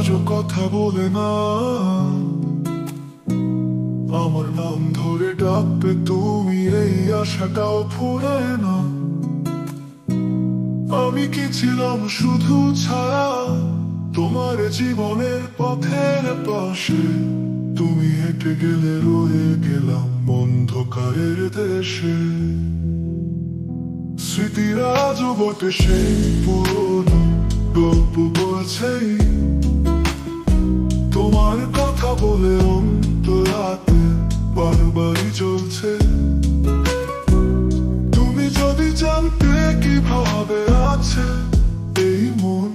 আজও কথা বলে না, আমার নাম ধরে ডাকবে তুমি, এই আশাটাও ফুরায় না। আমি কি ছিলাম শুধু ছায়া তোমার জীবনের পথের পাশে, তুমি হেঁটে গেলে রয়ে গেলাম অন্ধকারের দেশে। স্মৃতিরা আজও বটে সেই পুরনো গল্প বলছেই, তোমার কথা বলে অন্তরাতে বারবারই চলছে। তুমি যদি জানতে কিভাবে আছে এই মন,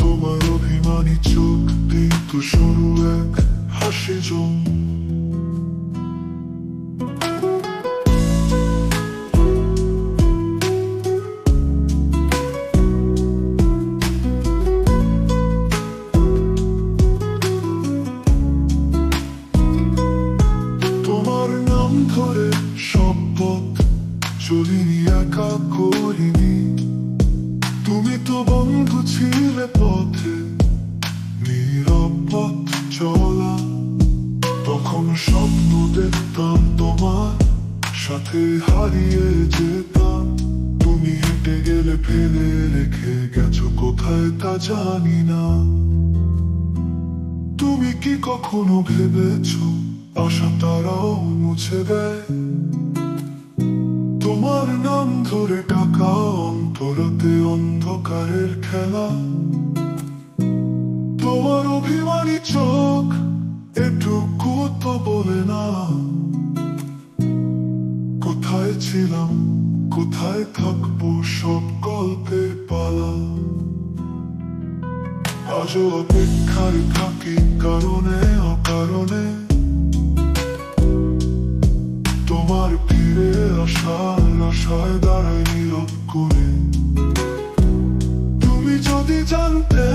তোমার অভিমানী চোখ দিত সরু এক হাসি জম। ধরে শপথ চলিনি, একা করিনি, তুমি তো বন্ধু ছিলে পথে, নীরব পথ চলা। তখন স্বপ্ন দেখতাম তোমার সাথে হারিয়ে যেতাম, তুমি হেঁটে গেলে ফেলে রেখে গেছো কোথায় তা জানি না। তুমি কি কখনো ভেবেছো আশা তারাও মুছে দেয়? তোমার নাম ধরে টাকা অন্তরাতে অন্ধকারের খেলা, তোমার অভিমানী চোখ এটুকু তো বলে না। কোথায় ছিলাম, কোথায় থাকবো, সব গল্পের পালা। আজও অপেক্ষার থাকি কারণে অকারণে, তোমার ফিরে আসার আশায় দাঁড়াই নীরব করে। তুমি যদি জানতে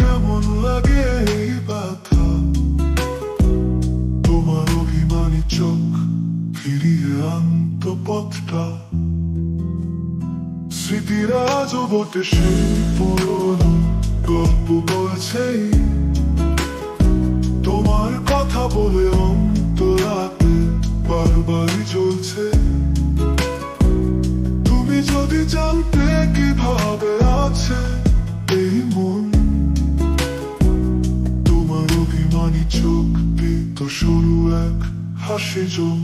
কেমন লাগে এই ব্যথা, তোমার অভিমানী চোখ ফিরিয়ে আনত পথটা। স্মৃতিরা আজও বটে সেই পুরনো গল্প বলছেই, তোমার কথা বলে অন্তরাতে বারবারই চলছে। তুমি যদি জানতে কিভাবে আছে এই মন, তোমার অভিমানী চোখ দিত সরু এক হাসি জম।